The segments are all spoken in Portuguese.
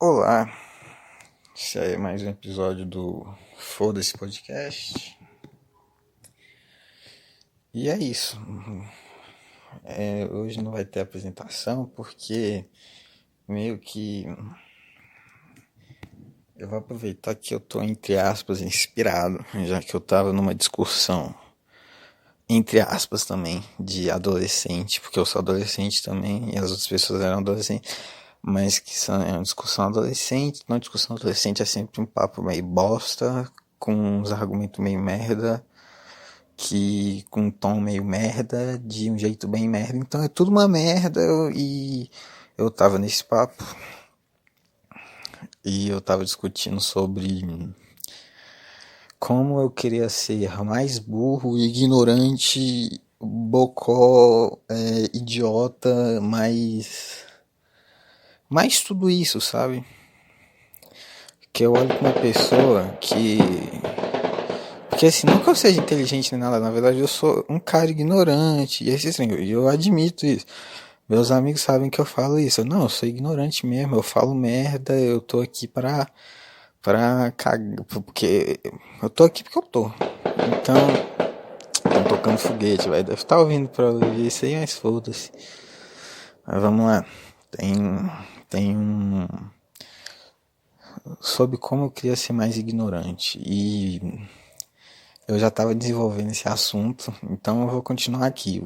Olá, esse aí é mais um episódio do Foda-se Podcast. E é isso. Hoje não vai ter apresentação porque meio que eu vou aproveitar que eu tô, entre aspas, inspirado, já que eu tava numa discussão, entre aspas também, de adolescente, porque eu sou adolescente também e as outras pessoas eram adolescentes, mas é uma discussão adolescente. Uma discussão adolescente é sempre um papo meio bosta, com uns argumentos meio merda, que com um tom meio merda, de um jeito bem merda. Então é tudo uma merda. E eu tava nesse papo e eu tava discutindo sobre como eu queria ser mais burro, ignorante, bocó, idiota, mais tudo isso, sabe? Que eu olho pra uma pessoa que. Porque assim, não que eu seja inteligente nem nada, na verdade eu sou um cara ignorante, e esse assim, eu admito isso. Meus amigos sabem que eu falo isso. Não, eu sou ignorante mesmo, eu falo merda, eu tô aqui pra cagar, porque eu tô aqui porque eu tô. Então, tô tocando foguete, vai. Deve estar ouvindo pra ouvir isso aí, mas foda-se. Mas vamos lá. Tem, tem um. Sobre como eu queria ser mais ignorante. E eu já tava desenvolvendo esse assunto, então eu vou continuar aqui.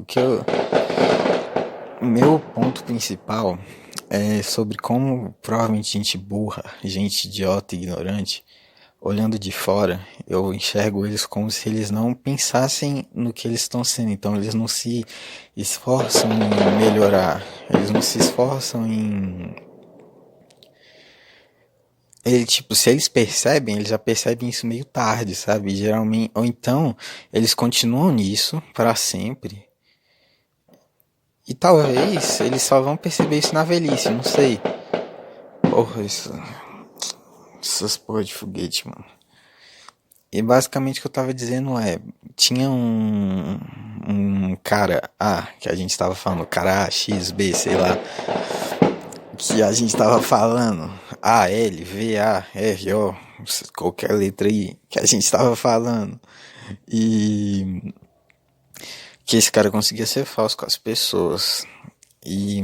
O meu ponto principal é sobre como provavelmente gente burra, gente idiota, ignorante, olhando de fora, eu enxergo eles como se eles não pensassem no que eles estão sendo. Então eles não se esforçam em melhorar, eles não se esforçam em. Tipo, se eles percebem, eles já percebem isso meio tarde, sabe? Geralmente, ou então eles continuam nisso para sempre. E talvez eles só vão perceber isso na velhice, não sei. Porra, essas porra de foguete, mano. E basicamente o que eu tava dizendo tinha um cara A, que a gente tava falando, cara A, X, B, sei lá, que a gente tava falando, A, L, V, A, R, O, qualquer letra aí, que a gente tava falando. E que esse cara conseguia ser falso com as pessoas. E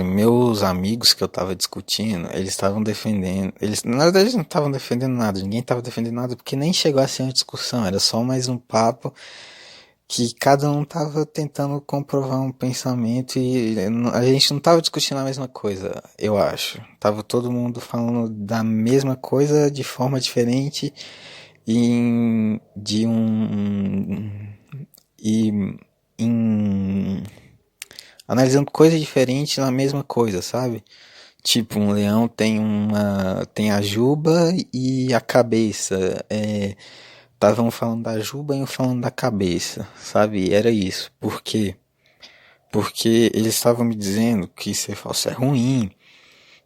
meus amigos que eu tava discutindo, eles estavam defendendo. Eles, na verdade, eles não estavam defendendo nada, ninguém tava defendendo nada, porque nem chegou a ser uma discussão, era só mais um papo que cada um tava tentando comprovar um pensamento e a gente não tava discutindo a mesma coisa, eu acho. Tava todo mundo falando da mesma coisa de forma diferente e de e em analisando coisas diferentes na mesma coisa, sabe? Tipo, um leão tem a juba e a cabeça. Estavam falando da juba e eu falando da cabeça, sabe? Era isso. Por quê? Porque eles estavam me dizendo que ser falso é ruim,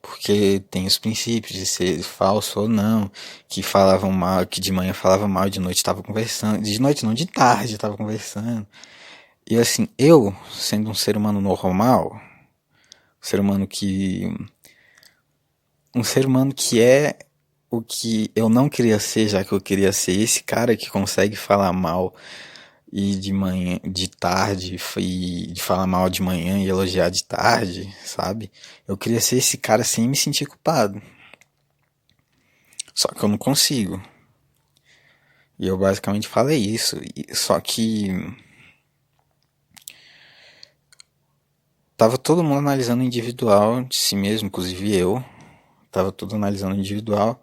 porque tem os princípios de ser falso ou não, que falavam mal, que de manhã falava mal, de noite estava conversando, de noite não, de tarde estava conversando. E assim, eu, sendo um ser humano normal, um ser humano que um ser humano que é o que eu não queria ser, já que eu queria ser esse cara que consegue falar mal e de manhã, de tarde, e de falar mal de manhã e elogiar de tarde, sabe? Eu queria ser esse cara sem me sentir culpado. Só que eu não consigo. E eu basicamente falei isso. Só que tava todo mundo analisando individual de si mesmo, inclusive eu. Tava tudo analisando individual.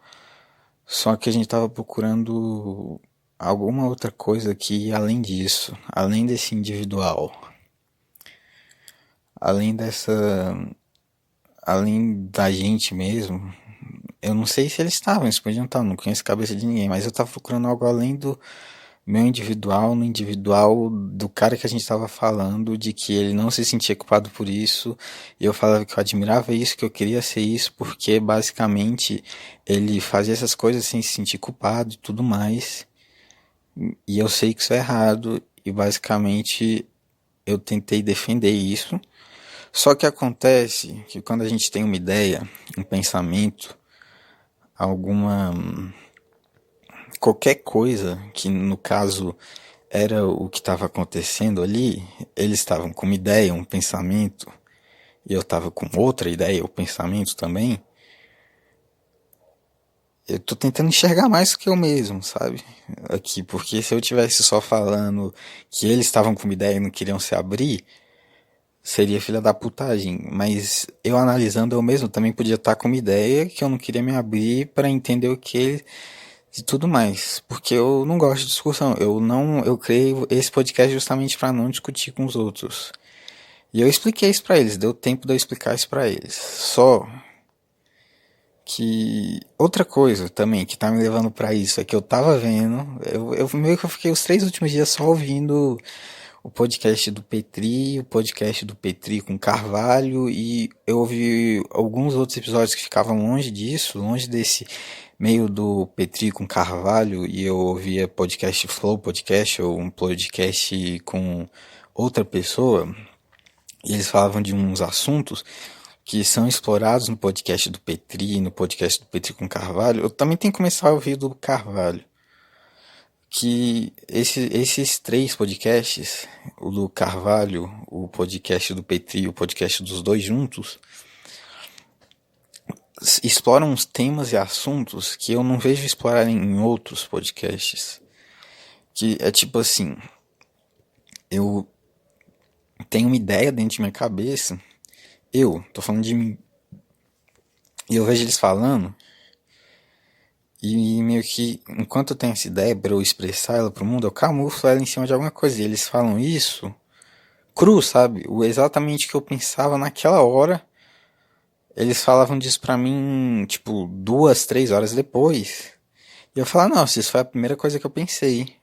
Só que a gente tava procurando alguma outra coisa que além disso, além desse individual, além dessa, além da gente mesmo. Eu não sei se eles estavam, eles podiam estar, não conheço a cabeça de ninguém, mas eu tava procurando algo além do meu individual, no individual do cara que a gente tava falando, de que ele não se sentia culpado por isso, e eu falava que eu admirava isso, que eu queria ser isso, porque basicamente ele fazia essas coisas sem se sentir culpado e tudo mais. E eu sei que isso é errado, e basicamente eu tentei defender isso, Só que acontece que quando a gente tem uma ideia, um pensamento, alguma qualquer coisa que no caso era o que estava acontecendo ali, eles estavam com uma ideia, um pensamento, e eu estava com outra ideia, ou pensamento também. Eu tô tentando enxergar mais que eu mesmo, sabe? Aqui, porque se eu tivesse só falando que eles estavam com uma ideia e não queriam se abrir, seria filha da putagem. Mas eu analisando eu mesmo também podia estar com uma ideia que eu não queria me abrir para entender o que eles e tudo mais, porque eu não gosto de discussão. Eu criei esse podcast justamente para não discutir com os outros. E eu expliquei isso para eles, deu tempo de eu explicar isso para eles. Só que outra coisa também que tá me levando pra isso é que eu tava vendo, eu meio que eu fiquei os 3 últimos dias só ouvindo o podcast do Petri, o podcast do Petri com Carvalho, e eu ouvi alguns outros episódios que ficavam longe disso, longe desse meio do Petri com Carvalho, e eu ouvia podcast Flow Podcast ou um podcast com outra pessoa, e eles falavam de uns assuntos que são explorados no podcast do Petri, no podcast do Petri com Carvalho. Eu também tenho que começar a ouvir do Carvalho. Que esses 3 podcasts, o do Carvalho, o podcast do Petri e o podcast dos dois juntos, exploram uns temas e assuntos que eu não vejo explorarem em outros podcasts. Que é tipo assim, eu tenho uma ideia dentro de minha cabeça, eu tô falando de mim, e eu vejo eles falando, e meio que, enquanto eu tenho essa ideia pra eu expressar ela pro mundo, eu camuflo ela em cima de alguma coisa. E eles falam isso cru, sabe? O exatamente que eu pensava naquela hora. Eles falavam disso pra mim, tipo, 2, 3 horas depois. E eu falava, não, isso foi a primeira coisa que eu pensei.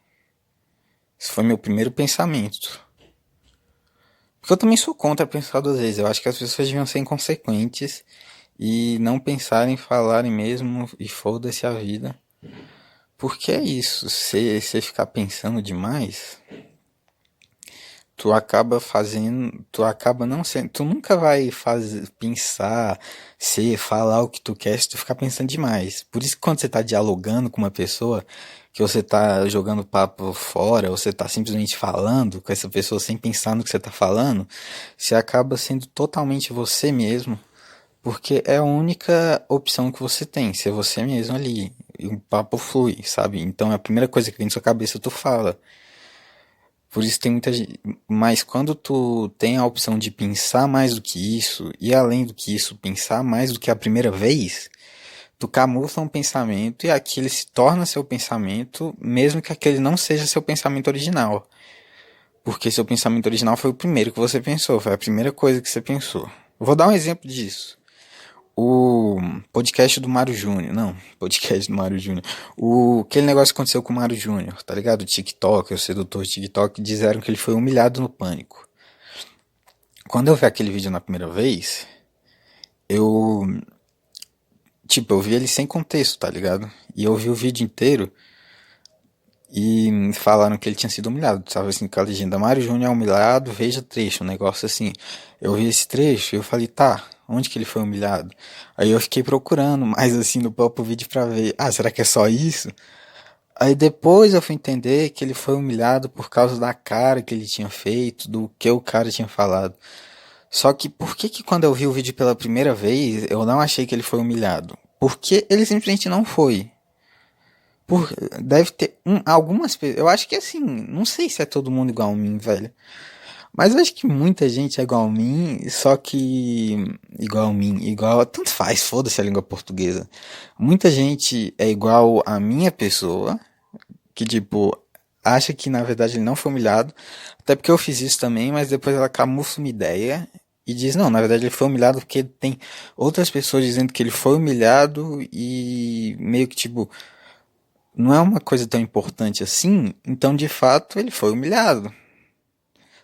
Isso foi meu primeiro pensamento. Porque eu também sou contra pensar 2 vezes. Eu acho que as pessoas deviam ser inconsequentes e não pensarem, falarem mesmo e foda-se a vida. Porque é isso, se você ficar pensando demais, tu acaba não sendo, tu nunca vai fazer, pensar, falar o que tu quer se tu ficar pensando demais. Por isso que quando você tá dialogando com uma pessoa, que você tá jogando papo fora, ou você tá simplesmente falando com essa pessoa sem pensar no que você tá falando, você acaba sendo totalmente você mesmo, porque é a única opção que você tem, ser você mesmo ali. E o papo flui, sabe? Então é a primeira coisa que vem na sua cabeça, tu fala. Por isso tem muita gente. Mas quando tu tem a opção de pensar mais do que isso, e além do que isso, pensar mais do que a primeira vez, tu camufla um pensamento e aquele se torna seu pensamento, mesmo que aquele não seja seu pensamento original. Porque seu pensamento original foi o primeiro que você pensou, foi a primeira coisa que você pensou. Vou dar um exemplo disso. O podcast do Mário Júnior. Não, podcast do Mário Júnior. Aquele negócio que aconteceu com o Mário Júnior, tá ligado? O TikTok, o sedutor TikTok, disseram que ele foi humilhado no Pânico. Quando eu vi aquele vídeo na primeira vez, eu. Tipo, eu vi ele sem contexto, tá ligado? E eu vi o vídeo inteiro e falaram que ele tinha sido humilhado. Tava assim com a legenda: Mário Júnior é humilhado, veja trecho, um negócio assim. Eu vi esse trecho e eu falei, tá, onde que ele foi humilhado? Aí eu fiquei procurando mais assim no próprio vídeo pra ver, ah, será que é só isso? Aí depois eu fui entender que ele foi humilhado por causa da cara que ele tinha feito, do que o cara tinha falado. Só que por que que quando eu vi o vídeo pela primeira vez, eu não achei que ele foi humilhado? Porque ele simplesmente não foi. Por, deve ter algumas pessoas. Eu acho que assim, não sei se é todo mundo igual a mim, velho. Mas eu acho que muita gente é igual a mim, só que. Igual a mim, igual. Tanto faz, foda-se a língua portuguesa. Muita gente é igual a minha pessoa, que tipo, acha que na verdade ele não foi humilhado. Até porque eu fiz isso também, mas depois ela camufla uma ideia e diz, não, na verdade ele foi humilhado porque tem outras pessoas dizendo que ele foi humilhado e meio que tipo não é uma coisa tão importante assim, então de fato ele foi humilhado.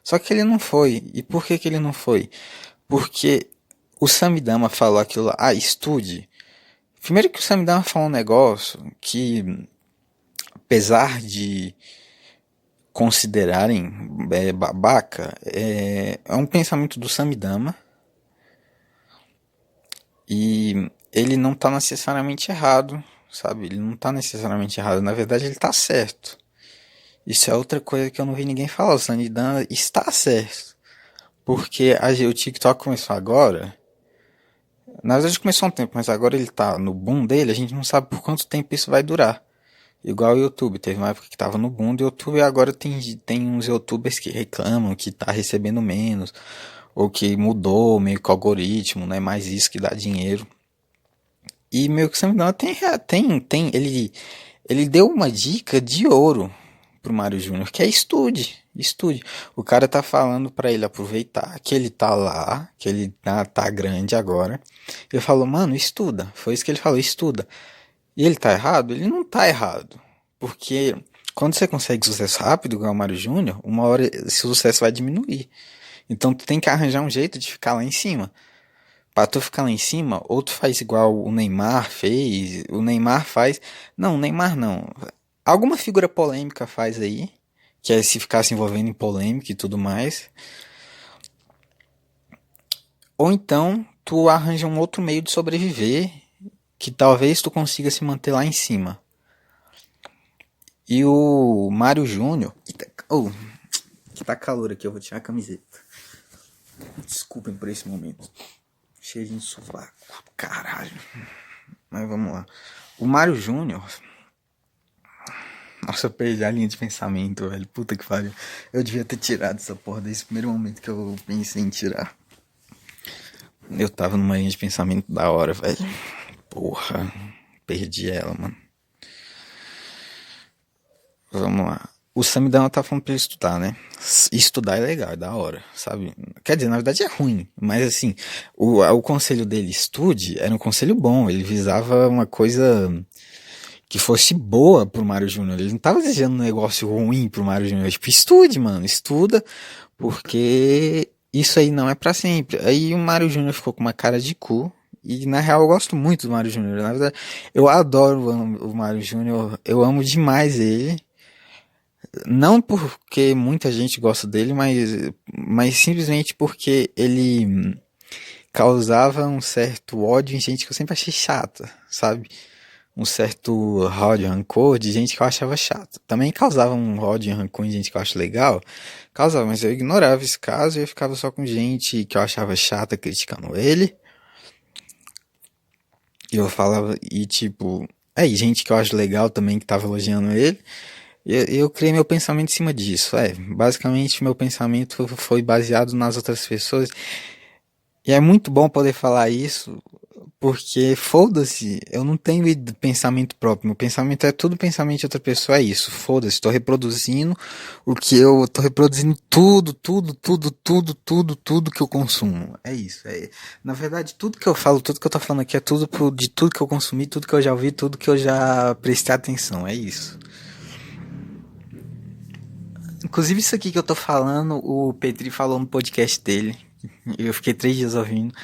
Só que ele não foi. E por que que ele não foi? Porque o Samidama falou aquilo lá, ah, estude. Primeiro que o Samidama falou um negócio que, apesar de considerarem babaca, é um pensamento do Samidama, E ele não tá necessariamente errado, sabe? Ele não tá necessariamente errado. Na verdade, ele tá certo. Isso é outra coisa que eu não vi ninguém falar. O Sanidan está certo. Porque o TikTok começou agora. Na verdade começou há um tempo, mas agora ele tá no boom dele. A gente não sabe por quanto tempo isso vai durar. Igual o YouTube. Teve uma época que tava no boom do YouTube e agora tem uns YouTubers que reclamam que tá recebendo menos. Ou que mudou meio que o algoritmo, não é mais isso que dá dinheiro. E meio que o Sam Dana ele deu uma dica de ouro pro Mário Júnior, que é estude, estude. O cara tá falando pra ele aproveitar que ele tá lá, que ele tá grande agora. Ele falou, mano, estuda. Foi isso que ele falou, estuda. E ele tá errado? Ele não tá errado. Porque quando você consegue sucesso rápido, igual o Mário Júnior, uma hora esse sucesso vai diminuir. Então tu tem que arranjar um jeito de ficar lá em cima. Pra tu ficar lá em cima, ou tu faz igual o Neymar fez, o Neymar faz. Não, o Neymar não. Alguma figura polêmica faz aí, que é se ficar se envolvendo em polêmica e tudo mais. Ou então tu arranja um outro meio de sobreviver, que talvez tu consiga se manter lá em cima. E o Mário Júnior. Oh, que tá calor aqui, eu vou tirar a camiseta. Desculpem por esse momento. Cheio de sovaco, caralho. Mas vamos lá. O Mário Júnior. Nossa, eu perdi a linha de pensamento, velho. Puta que pariu. Eu devia ter tirado essa porra desse primeiro momento que eu pensei em tirar. Eu tava numa linha de pensamento da hora, velho. Porra. Perdi ela, mano. Vamos lá. O Samidana tá falando pra ele estudar, né? Estudar é legal, é da hora, sabe? Quer dizer, na verdade é ruim, mas assim, o conselho dele, estude, era um conselho bom. Ele visava uma coisa que fosse boa pro Mário Júnior. Ele não tava desejando um negócio ruim pro Mário Júnior. Tipo, estude, mano, estuda, porque isso aí não é pra sempre. Aí o Mário Júnior ficou com uma cara de cu. E na real eu gosto muito do Mário Júnior. Na verdade, eu adoro o Mário Júnior. Eu amo demais ele. Não porque muita gente gosta dele, mas simplesmente porque ele causava um certo ódio em gente que eu sempre achei chata, sabe? Um certo ódio, rancor de gente que eu achava chata. Também causava um ódio e rancor em gente que eu acho legal. Causava, mas eu ignorava esse caso e eu ficava só com gente que eu achava chata criticando ele. E eu falava, e tipo, e gente que eu acho legal também que tava elogiando ele. E eu criei meu pensamento em cima disso. Basicamente meu pensamento foi baseado nas outras pessoas. E é muito bom poder falar isso, porque foda-se, eu não tenho pensamento próprio. Meu pensamento é tudo pensamento de outra pessoa, é isso. Foda-se, tô reproduzindo o que eu tô reproduzindo tudo que eu consumo. É isso. Na verdade, tudo que eu falo, tudo que eu tô falando aqui é tudo de tudo que eu consumi, tudo que eu já ouvi, tudo que eu já prestei atenção. É isso. Inclusive isso aqui que eu tô falando, o Petri falou no podcast dele. Eu fiquei 3 dias ouvindo.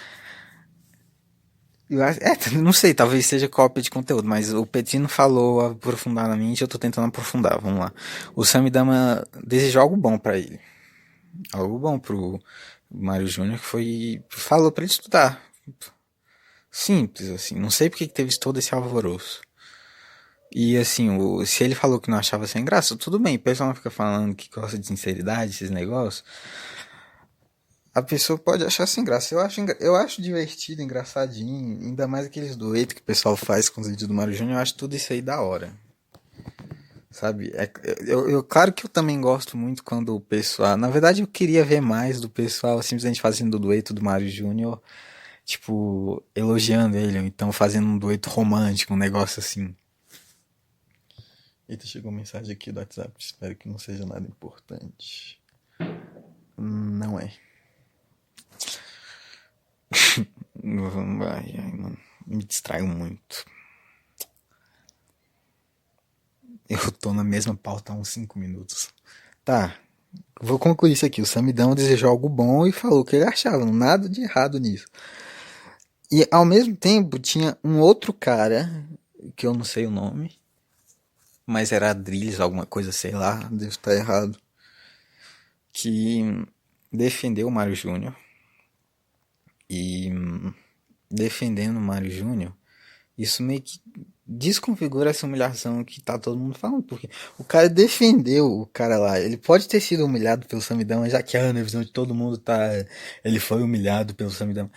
Não sei, talvez seja cópia de conteúdo, mas o Petri não falou aprofundadamente, eu tô tentando aprofundar, vamos lá. O Samidama desejou algo bom pra ele. Algo bom pro Mário Júnior, que foi... Falou pra ele estudar. Simples, assim. Não sei porque que teve todo esse alvoroço. E assim, se ele falou que não achava sem graça, tudo bem. O pessoal não fica falando que gosta de sinceridade, esses negócios. A pessoa pode achar sem graça. Eu acho divertido, engraçadinho. Ainda mais aqueles duetos que o pessoal faz com os vídeos do Mário Júnior. Eu acho tudo isso aí da hora. Sabe? Claro que eu também gosto muito quando o pessoal. Na verdade, eu queria ver mais do pessoal simplesmente fazendo o dueto do Mário Júnior. Tipo, elogiando ele. Ou então fazendo um dueto romântico, um negócio assim. Eita, chegou uma mensagem aqui do WhatsApp. Espero que não seja nada importante. Não é. Ai, mano. Me distraio muito. Eu tô na mesma pauta há uns 5 minutos. Tá, vou concluir isso aqui. O Samidão desejou algo bom e falou o que ele achava. Nada de errado nisso. E ao mesmo tempo tinha um outro cara, que eu não sei o nome, mas era Adrilles, alguma coisa, sei lá, devo estar errado, que defendeu o Mário Júnior. E defendendo o Mário Júnior, isso meio que desconfigura essa humilhação que tá todo mundo falando, porque o cara defendeu o cara lá. Ele pode ter sido humilhado pelo Samidama, já que na visão de todo mundo tá. Ele foi humilhado pelo Samidama.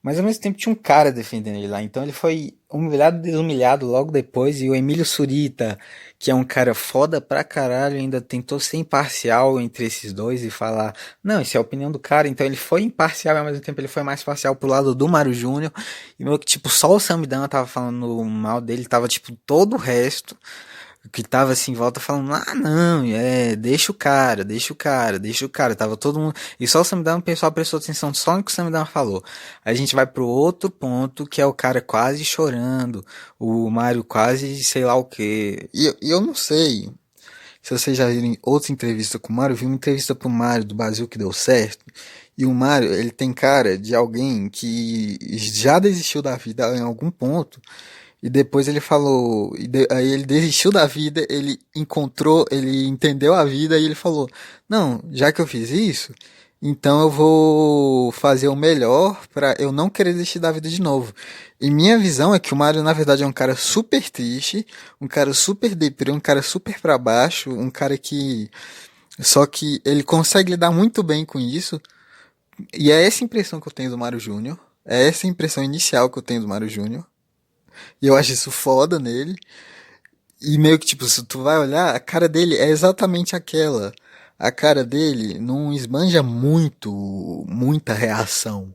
Mas ao mesmo tempo tinha um cara defendendo ele lá. Então ele foi humilhado e desumilhado logo depois. E o Emílio Surita, que é um cara foda pra caralho, ainda tentou ser imparcial entre esses dois e falar: não, isso é a opinião do cara. Então ele foi imparcial e ao mesmo tempo ele foi mais parcial pro lado do Mário Júnior. E meio que tipo, só o Samidana tava falando mal dele, tava tipo todo o resto que tava assim em volta falando, ah não, deixa o cara, deixa o cara, deixa o cara, tava todo mundo, e só o Samidana, o pessoal prestou atenção só no que o Samidana falou. Aí a gente vai pro outro ponto, que é o cara quase chorando, o Mário quase sei lá o que. E eu não sei se vocês já viram outra entrevista com o Mário, eu vi uma entrevista pro Mário do Brasil que deu certo, e o Mário, ele tem cara de alguém que já desistiu da vida em algum ponto, e depois ele falou, aí ele desistiu da vida, ele encontrou, ele entendeu a vida e ele falou: não, já que eu fiz isso, então eu vou fazer o melhor pra eu não querer desistir da vida de novo. E minha visão é que o Mario, na verdade, é um cara super triste, um cara super deprê, um cara super pra baixo, um cara que. Só que ele consegue lidar muito bem com isso. E é essa impressão que eu tenho do Mario Júnior. É essa impressão inicial que eu tenho do Mario Júnior. E eu acho isso foda nele. E meio que, tipo, se tu vai olhar, a cara dele é exatamente aquela. A cara dele não esbanja muita reação.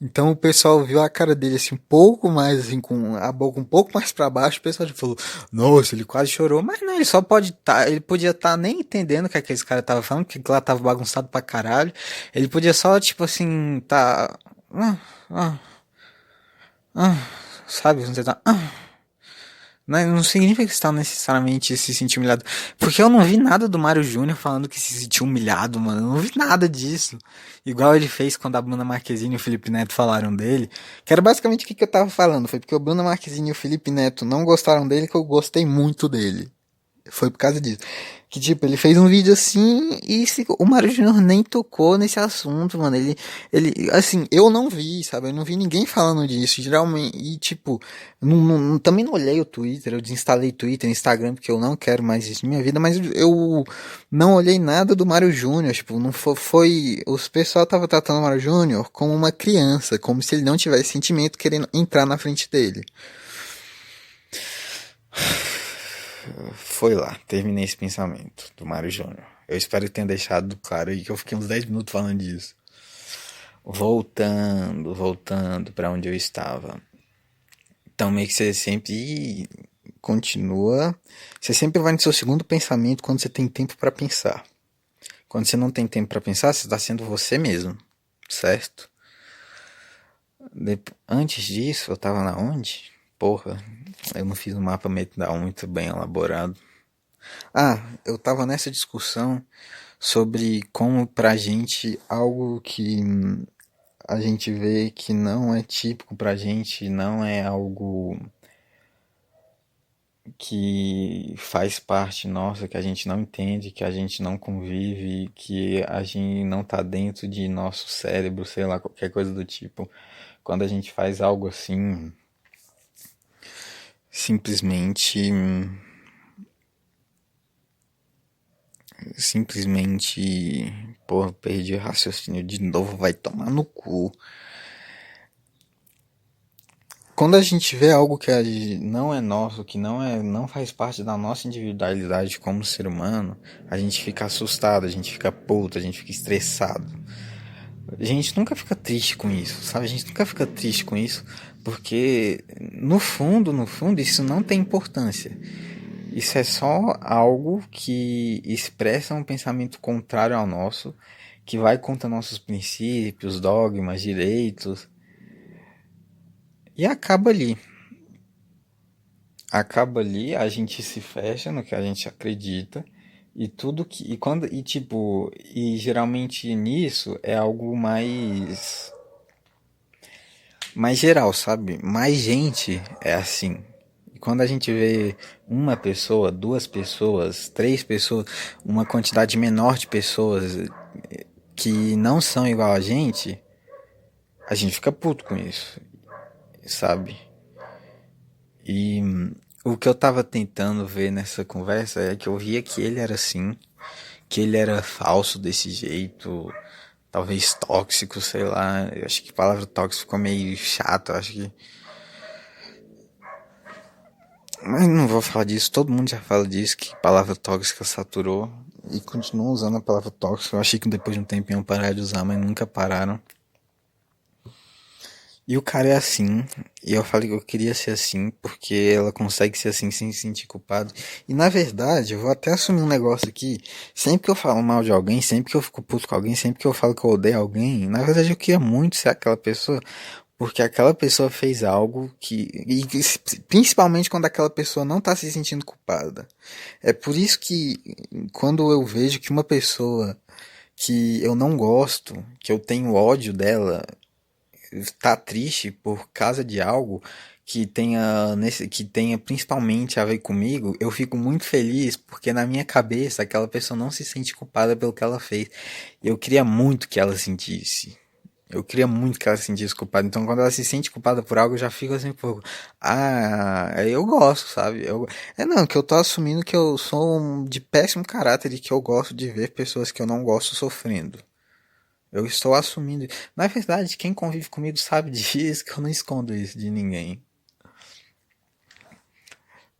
Então o pessoal viu a cara dele assim, um pouco mais, assim, com a boca um pouco mais pra baixo, o pessoal já falou, nossa, ele quase chorou. Mas não, ele só pode tá, ele podia estar nem entendendo o que aqueles cara tava falando, porque lá tava bagunçado pra caralho. Ele podia só, tipo assim, tá. Ah, ah, ah, sabe? Você tá. Não significa que você tá necessariamente se sentir humilhado. Porque eu não vi nada do Mário Júnior falando que se sentiu humilhado, mano. Eu não vi nada disso. Igual ele fez quando a Bruna Marquezine e o Felipe Neto falaram dele. Que era basicamente o que eu tava falando. Foi porque o Bruna Marquezine e o Felipe Neto não gostaram dele que eu gostei muito dele. Foi por causa disso. Que, tipo, ele fez um vídeo assim e o Mário Júnior nem tocou nesse assunto, mano. Assim, eu não vi, sabe? Eu não vi ninguém falando disso. Geralmente, e, tipo, também não olhei o Twitter. Eu desinstalei Twitter, Instagram, porque eu não quero mais isso na minha vida. Mas eu não olhei nada do Mário Júnior. Tipo, não foi. Os pessoal tava tratando o Mário Júnior como uma criança, como se ele não tivesse sentimento querendo entrar na frente dele. Foi lá, terminei esse pensamento do Mário Júnior. Eu espero que tenha deixado claro aí que eu fiquei uns 10 minutos falando disso. Voltando para onde eu estava. Então meio que você sempre continua, você sempre vai no seu segundo pensamento quando você tem tempo para pensar. Quando você não tem tempo para pensar, você está sendo você mesmo, certo? Antes disso, eu tava na onde? Porra, eu não fiz um mapa muito bem elaborado. Ah, eu tava nessa discussão sobre como pra gente algo que a gente vê que não é típico pra gente, não é algo que faz parte nossa, que a gente não entende, que a gente não convive, que a gente não tá dentro de nosso cérebro, sei lá, qualquer coisa do tipo. Quando a gente faz algo assim, simplesmente simplesmente, porra, perdi o raciocínio de novo, vai tomar no cu. Quando a gente vê algo que não é nosso, que não faz parte da nossa individualidade como ser humano, a gente fica assustado, a gente fica puto, a gente fica estressado. A gente nunca fica triste com isso, sabe? A gente nunca fica triste com isso, porque no fundo, isso não tem importância. Isso é só algo que expressa um pensamento contrário ao nosso, que vai contra nossos princípios, dogmas, direitos, e acaba ali. Acaba ali, a gente se fecha no que a gente acredita, e tudo que. E geralmente nisso é algo mais geral, sabe? Mais gente é assim. E quando a gente vê uma pessoa, duas pessoas, três pessoas, uma quantidade menor de pessoas que não são igual a gente fica puto com isso. sabe? E o que eu tava tentando ver nessa conversa é que eu via que ele era assim, que ele era falso desse jeito, talvez tóxico, sei lá. Eu acho que a palavra tóxico ficou meio chato, eu acho que. Mas não vou falar disso, todo mundo já fala disso, que palavra tóxica saturou. E continuam usando a palavra tóxica. Eu achei que depois de um tempinho iam parar de usar, mas nunca pararam. E o cara é assim, e eu falei que eu queria ser assim, porque ela consegue ser assim sem se sentir culpado. E na verdade, eu vou até assumir um negócio aqui, sempre que eu falo mal de alguém, sempre que eu fico puto com alguém, sempre que eu falo que eu odeio alguém, na verdade eu queria muito ser aquela pessoa, porque aquela pessoa fez algo e principalmente quando aquela pessoa não tá se sentindo culpada. É por isso que quando eu vejo que uma pessoa que eu não gosto, que eu tenho ódio dela, tá triste por causa de algo que tenha principalmente a ver comigo, eu fico muito feliz porque na minha cabeça aquela pessoa não se sente culpada pelo que ela fez. Eu queria muito que ela sentisse. Eu queria muito que ela se sentisse culpada. Então, quando ela se sente culpada por algo, eu já fico assim um pouco. Ah, eu gosto, sabe? É não, que eu tô assumindo que eu sou de péssimo caráter e que eu gosto de ver pessoas que eu não gosto sofrendo. Eu estou assumindo. Na verdade, quem convive comigo sabe disso, que eu não escondo isso de ninguém.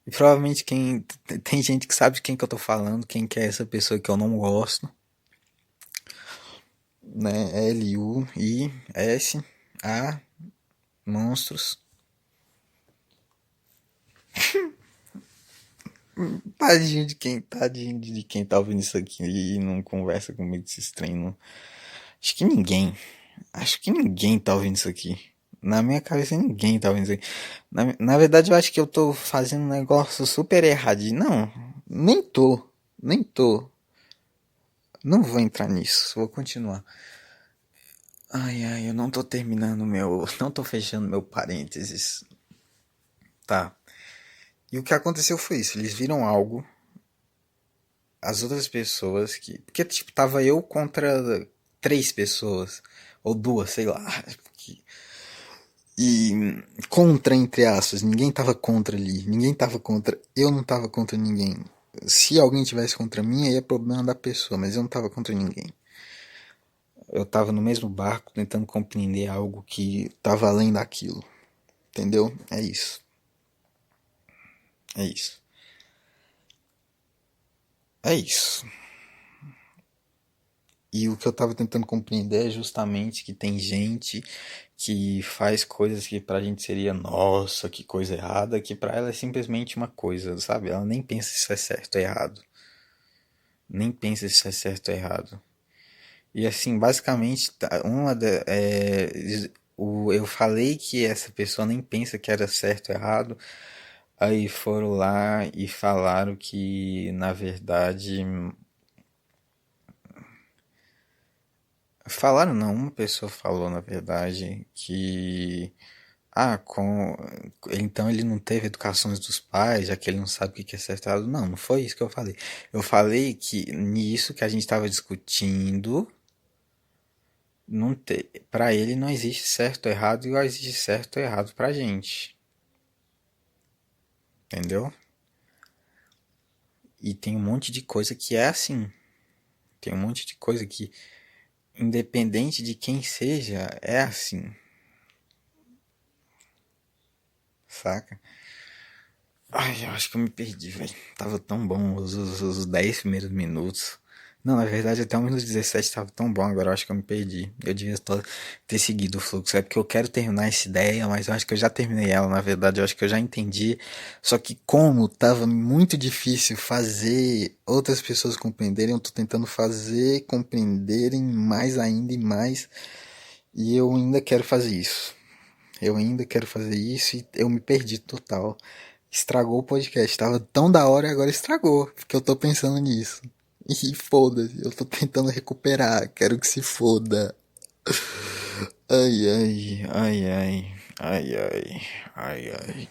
E provavelmente tem gente que sabe de quem que eu tô falando, quem que é essa pessoa que eu não gosto, né? Luis, A, monstros. Tadinho de quem tá ouvindo isso aqui e não conversa comigo desse treino. Acho que ninguém. Acho que ninguém tá ouvindo isso aqui. Na minha cabeça ninguém tá ouvindo isso aqui. Na verdade eu acho que eu tô fazendo um negócio super errado. Não, nem tô. Nem tô. Não vou entrar nisso. Vou continuar. Ai, ai, eu não tô terminando meu. Não tô fechando meu parênteses. Tá. E o que aconteceu foi isso. Eles viram algo. As outras pessoas que. Porque, tipo, tava eu contra três pessoas. Ou duas, sei lá. E contra, entre aspas, ninguém tava contra ali, ninguém tava contra, eu não tava contra ninguém. Se alguém tivesse contra mim, aí é problema da pessoa, mas eu não tava contra ninguém. Eu tava no mesmo barco tentando compreender algo que tava além daquilo, entendeu? É isso, é isso, é isso. E o que eu tava tentando compreender é justamente que tem gente que faz coisas que pra gente seria, nossa, que coisa errada, que pra ela é simplesmente uma coisa, sabe? Ela nem pensa se isso é certo ou errado. Nem pensa se isso é certo ou errado. E assim, basicamente, eu falei que essa pessoa nem pensa que era certo ou errado. Aí foram lá e falaram que, na verdade. Falaram não, uma pessoa falou, na verdade, que. Ah, então ele não teve educações dos pais, já que ele não sabe o que é certo e errado. Não, não foi isso que eu falei. Eu falei que nisso que a gente estava discutindo, não te... para ele não existe certo ou errado, igual existe certo ou errado pra gente. Entendeu? E tem um monte de coisa que é assim. Tem um monte de coisa que, independente de quem seja, é assim. Saca? Ai, eu acho que eu me perdi, velho. Tava tão bom os 10 primeiros minutos. Não, na verdade, até o minuto 17 tava tão bom, agora eu acho que eu me perdi. Eu devia ter seguido o fluxo. É porque eu quero terminar essa ideia, mas eu acho que eu já terminei ela, na verdade, eu acho que eu já entendi. Só que como tava muito difícil fazer outras pessoas compreenderem, eu tô tentando fazer compreenderem mais ainda e mais. E eu ainda quero fazer isso. Eu ainda quero fazer isso e eu me perdi total. Estragou o podcast. Tava tão da hora e agora estragou. Porque eu tô pensando nisso. E foda-se, eu tô tentando recuperar. Quero que se foda. Ai, ai, ai, ai, ai, ai, ai, ai.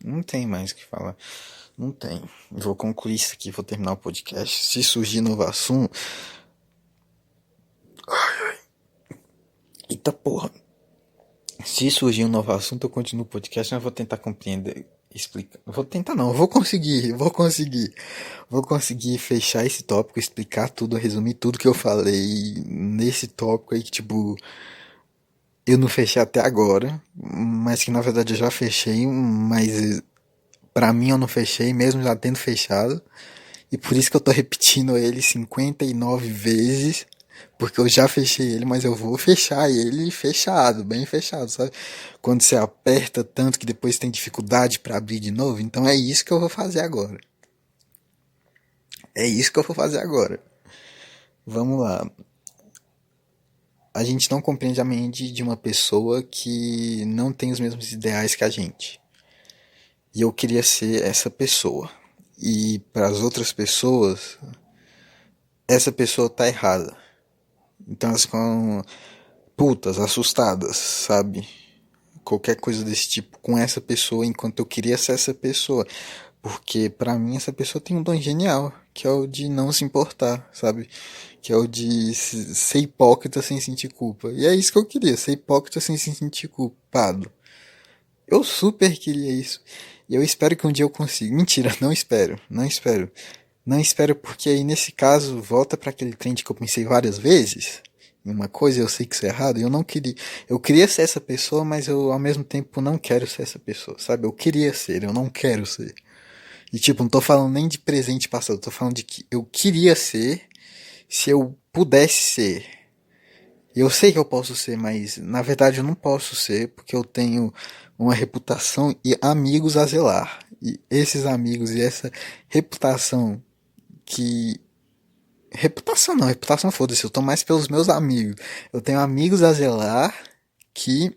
Não tem mais o que falar. Não tem. Vou concluir isso aqui, vou terminar o podcast. Se surgir novo assunto. Eita porra. Se surgir um novo assunto, eu continuo o podcast, mas eu vou tentar compreender, explicar. Vou tentar não, eu vou conseguir, vou conseguir. Vou conseguir fechar esse tópico, explicar tudo, resumir tudo que eu falei nesse tópico aí que, tipo, eu não fechei até agora, mas que na verdade eu já fechei, mas pra mim eu não fechei, mesmo já tendo fechado. E por isso que eu tô repetindo ele 59 vezes, porque eu já fechei ele, mas eu vou fechar ele fechado, bem fechado, sabe? Quando você aperta tanto que depois tem dificuldade pra abrir de novo, então é isso que eu vou fazer agora. É isso que eu vou fazer agora. Vamos lá. A gente não compreende a mente de uma pessoa que não tem os mesmos ideais que a gente. E eu queria ser essa pessoa. E para as outras pessoas, essa pessoa tá errada. Então elas ficam putas, assustadas, sabe? Qualquer coisa desse tipo com essa pessoa, enquanto eu queria ser essa pessoa. Porque pra mim essa pessoa tem um dom genial, que é o de não se importar, sabe? Que é o de ser hipócrita sem sentir culpa. E é isso que eu queria, ser hipócrita sem se sentir culpado. Eu super queria isso. E eu espero que um dia eu consiga. Mentira, não espero, não espero. Não espero porque aí nesse caso volta para aquele trend que eu pensei várias vezes. Em uma coisa eu sei que isso é errado, e eu não queria. Eu queria ser essa pessoa, mas eu ao mesmo tempo não quero ser essa pessoa, sabe? Eu queria ser, eu não quero ser. E tipo, não tô falando nem de presente passado, tô falando de que eu queria ser se eu pudesse ser. Eu sei que eu posso ser, mas na verdade eu não posso ser porque eu tenho uma reputação e amigos a zelar. E esses amigos e essa reputação que. Reputação foda-se, eu tô mais pelos meus amigos. Eu tenho amigos a zelar que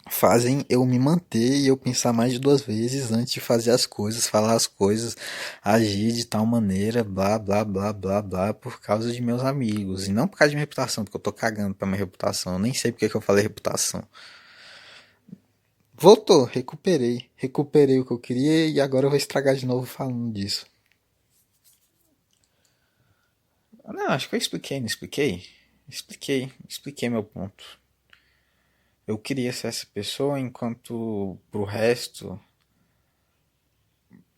fazem eu me manter e eu pensar mais de duas vezes antes de fazer as coisas, falar as coisas, agir de tal maneira, blá blá blá blá blá, por causa de meus amigos. E não por causa de minha reputação, porque eu tô cagando pra minha reputação. Eu nem sei porque que eu falei reputação. Voltou, recuperei. Recuperei o que eu queria e agora eu vou estragar de novo falando disso. Não, acho que eu expliquei, não expliquei? Expliquei meu ponto. Eu queria ser essa pessoa enquanto pro resto,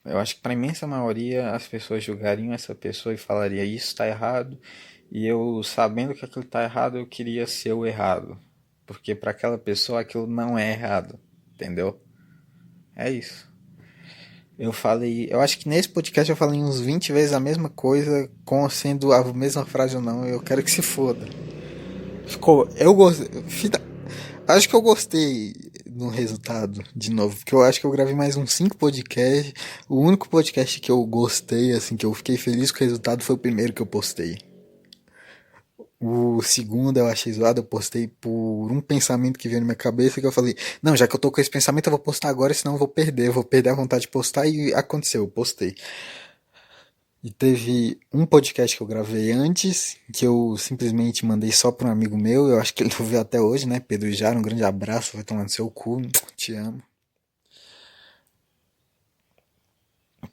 eu acho que para a imensa maioria as pessoas julgariam essa pessoa e falaria isso está errado, e eu sabendo que aquilo está errado, eu queria ser o errado, porque para aquela pessoa aquilo não é errado, entendeu? É isso. Eu falei, eu acho que nesse podcast eu falei uns 20 vezes a mesma coisa, com sendo a mesma frase ou não, eu quero que se foda. Ficou, eu gostei, acho que eu gostei do resultado, de novo, porque eu acho que eu gravei mais uns 5 podcasts. O único podcast que eu gostei, assim, que eu fiquei feliz com o resultado foi o primeiro que eu postei. O segundo eu achei zoado, eu postei por um pensamento que veio na minha cabeça que eu falei, não, já que eu tô com esse pensamento eu vou postar agora, senão eu vou perder a vontade de postar e aconteceu, eu postei. E teve um podcast que eu gravei antes, que eu simplesmente mandei só para um amigo meu, eu acho que ele não viu até hoje, né? Pedro Jara, um grande abraço, vai tomar no seu cu, te amo.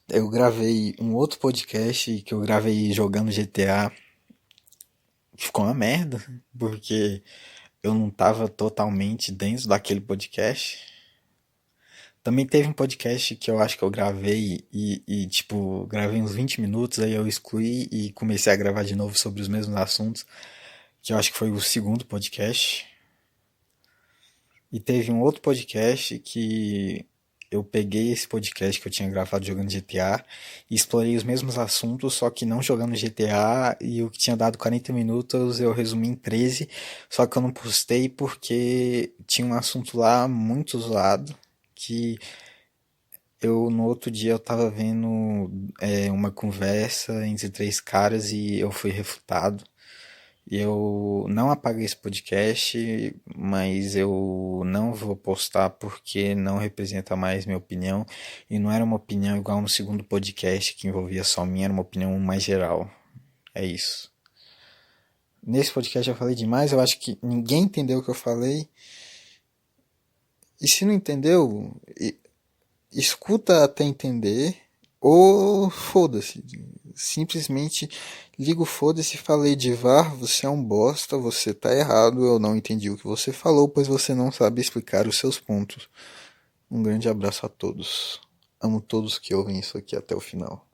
Eu gravei um outro podcast que eu gravei jogando GTA, que ficou uma merda, porque eu não tava totalmente dentro daquele podcast. Também teve um podcast que eu acho que eu gravei tipo, gravei uns 20 minutos, aí eu excluí e comecei a gravar de novo sobre os mesmos assuntos, que eu acho que foi o segundo podcast. E teve um outro podcast que eu peguei esse podcast que eu tinha gravado jogando GTA e explorei os mesmos assuntos, só que não jogando GTA, e o que tinha dado 40 minutos eu resumi em 13, só que eu não postei porque tinha um assunto lá muito zoado que eu no outro dia eu tava vendo uma conversa entre três caras e eu fui refutado. E eu não apaguei esse podcast, mas eu não vou postar porque não representa mais minha opinião. E não era uma opinião igual no segundo podcast que envolvia só minha, era uma opinião mais geral. É isso. Nesse podcast eu falei demais, eu acho que ninguém entendeu o que eu falei. E se não entendeu, escuta até entender ou foda-se. Simplesmente ligo foda-se e falei de VAR, você é um bosta, você tá errado, eu não entendi o que você falou, pois você não sabe explicar os seus pontos. Um grande abraço a todos. Amo todos que ouvem isso aqui até o final.